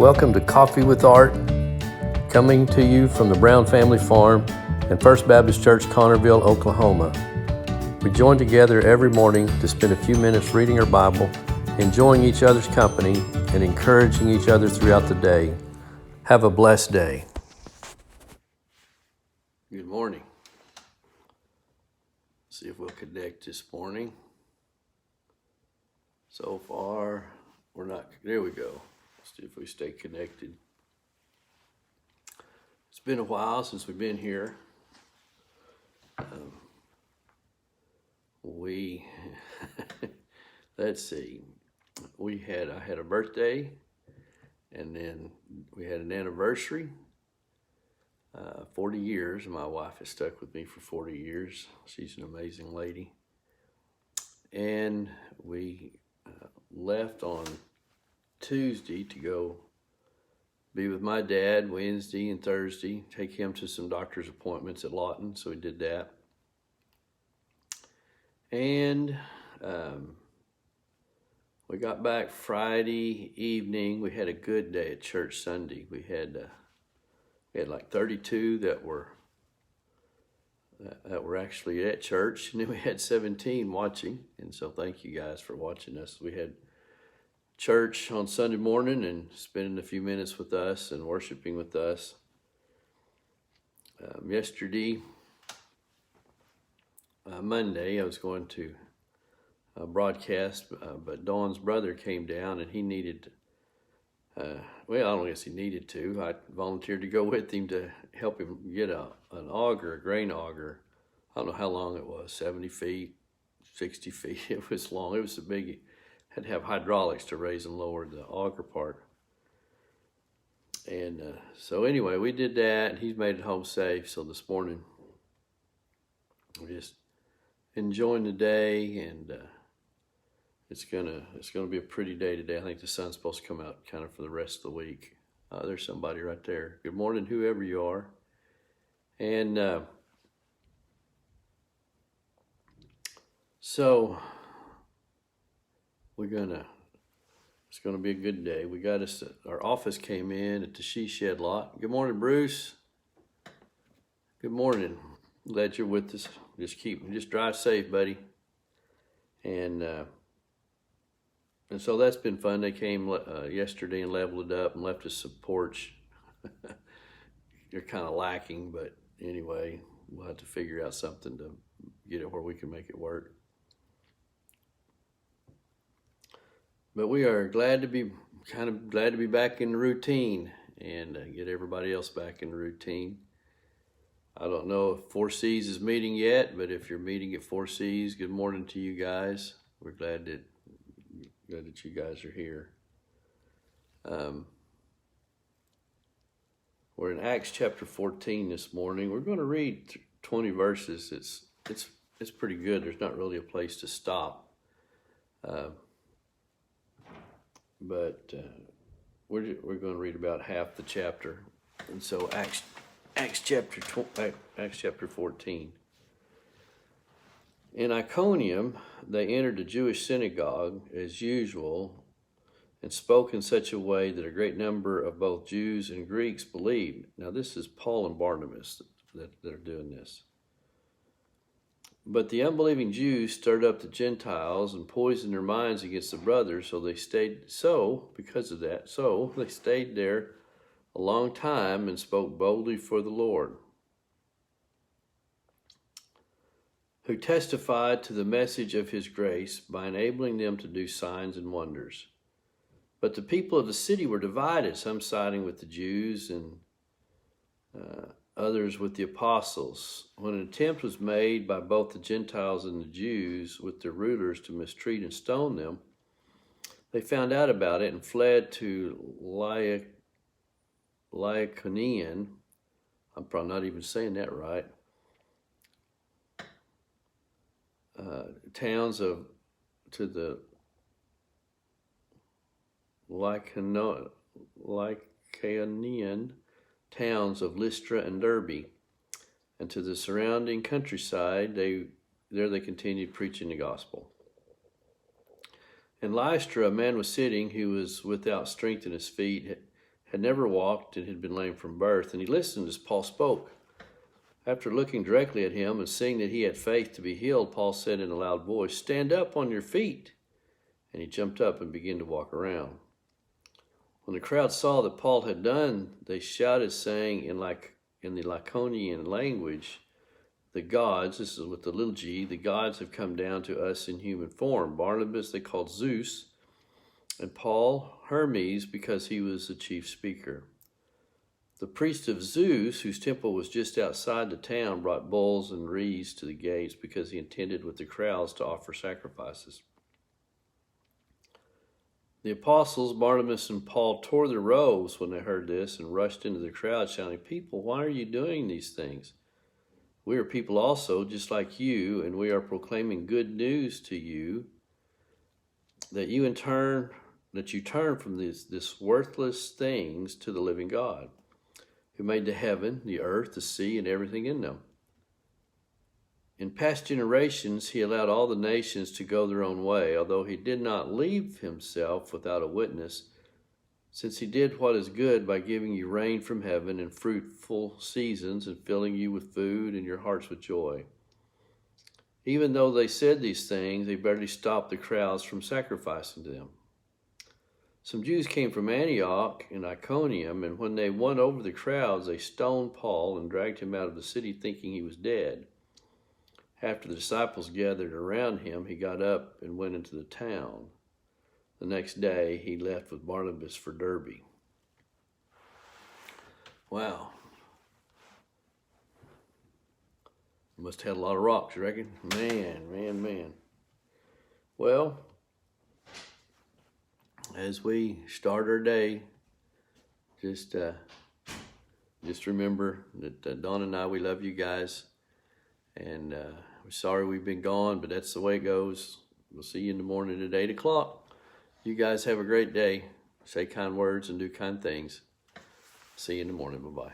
Welcome to Coffee with Art, coming to you from the Brown Family Farm and First Baptist Church, Connerville, Oklahoma. We join together every morning to spend a few minutes reading our Bible, enjoying each other's company, and encouraging each other throughout the day. Have a blessed day. Good morning. See if we'll connect this morning. So far, we're not. There we go. Let's see if we stay connected. It's been a while since we've been here. Let's see. I had a birthday, and then we had an anniversary. 40 years. My wife has stuck with me for 40 years. She's an amazing lady. And we left on Tuesday to go be with my dad Wednesday and Thursday, take him to some doctor's appointments at Lawton, so we did that. And we got back Friday evening. We had a good day at church Sunday. We had like 32 that were actually at church, and then we had 17 watching, and so thank you guys for watching us. We had church on Sunday morning and spending a few minutes with us and worshiping with us. Yesterday, Monday, I was going to broadcast, but Dawn's brother came down and he needed, I don't guess he needed to. I volunteered to go with him to help him get an auger, a grain auger. I don't know how long it was, 70 feet, 60 feet. It was long. It was a big, had to have hydraulics to raise and lower the auger part. And so anyway, we did that, and he's made it home safe. So this morning, we're just enjoying the day, and it's gonna be a pretty day today. I think the sun's supposed to come out kind of for the rest of the week. There's somebody right there. Good morning, whoever you are. And so it's gonna be a good day. We got our office came in at the She Shed lot. Good morning, Bruce. Good morning. Glad you're with us. Just drive safe, buddy. And so that's been fun. They came yesterday and leveled it up and left us a porch. They're kind of lacking, but anyway, we'll have to figure out something to get it where we can make it work. But we are glad to be back in the routine and get everybody else back in the routine. I don't know if 4Cs is meeting yet, but if you're meeting at 4Cs, good morning to you guys. We're glad that you guys are here. We're in Acts chapter 14 this morning. We're going to read 20 verses. It's pretty good. There's not really a place to stop. But we're going to read about half the chapter, and so Acts chapter 14. In Iconium, they entered the Jewish synagogue as usual, and spoke in such a way that a great number of both Jews and Greeks believed. Now, this is Paul and Barnabas that are doing this. But the unbelieving Jews stirred up the Gentiles and poisoned their minds against the brothers, so they stayed there a long time and spoke boldly for the Lord, who testified to the message of his grace by enabling them to do signs and wonders. But the people of the city were divided, some siding with the Jews and others with the apostles. When an attempt was made by both the Gentiles and the Jews with their rulers to mistreat and stone them, they found out about it and fled to Lycaonian. I'm probably not even saying that right. To the Lycaonian towns of Lystra and Derbe, and to the surrounding countryside. There they continued preaching the gospel. In Lystra, a man was sitting who was without strength in his feet, had never walked and had been lame from birth, and he listened as Paul spoke. After looking directly at him and seeing that he had faith to be healed, Paul said in a loud voice, "Stand up on your feet." And he jumped up and began to walk around. When the crowd saw that Paul had done, they shouted, saying in the Lycaonian language, "The gods," this is with the little g, "the gods have come down to us in human form." Barnabas they called Zeus, and Paul Hermes, because he was the chief speaker. The priest of Zeus, whose temple was just outside the town, brought bulls and wreaths to the gates because he intended with the crowds to offer sacrifices. The apostles, Barnabas and Paul, tore their robes when they heard this and rushed into the crowd, shouting, "People, why are you doing these things? We are people also, just like you, and we are proclaiming good news to you, that you turn from this worthless things to the living God, who made the heaven, the earth, the sea, and everything in them. In past generations, he allowed all the nations to go their own way, although he did not leave himself without a witness, since he did what is good by giving you rain from heaven and fruitful seasons and filling you with food and your hearts with joy. Even though they said these things, they barely stopped the crowds from sacrificing to them. Some Jews came from Antioch and Iconium, and when they won over the crowds, they stoned Paul and dragged him out of the city thinking he was dead. After the disciples gathered around him, he got up and went into the town. The next day, he left with Barnabas for Derbe. Wow. Must have had a lot of rocks, you reckon? Man. Well, as we start our day, just remember that Dawn and I, we love you guys. And we're sorry we've been gone, but that's the way it goes. We'll see you in the morning at 8 o'clock. You guys have a great day. Say kind words and do kind things. See you in the morning. Bye-bye.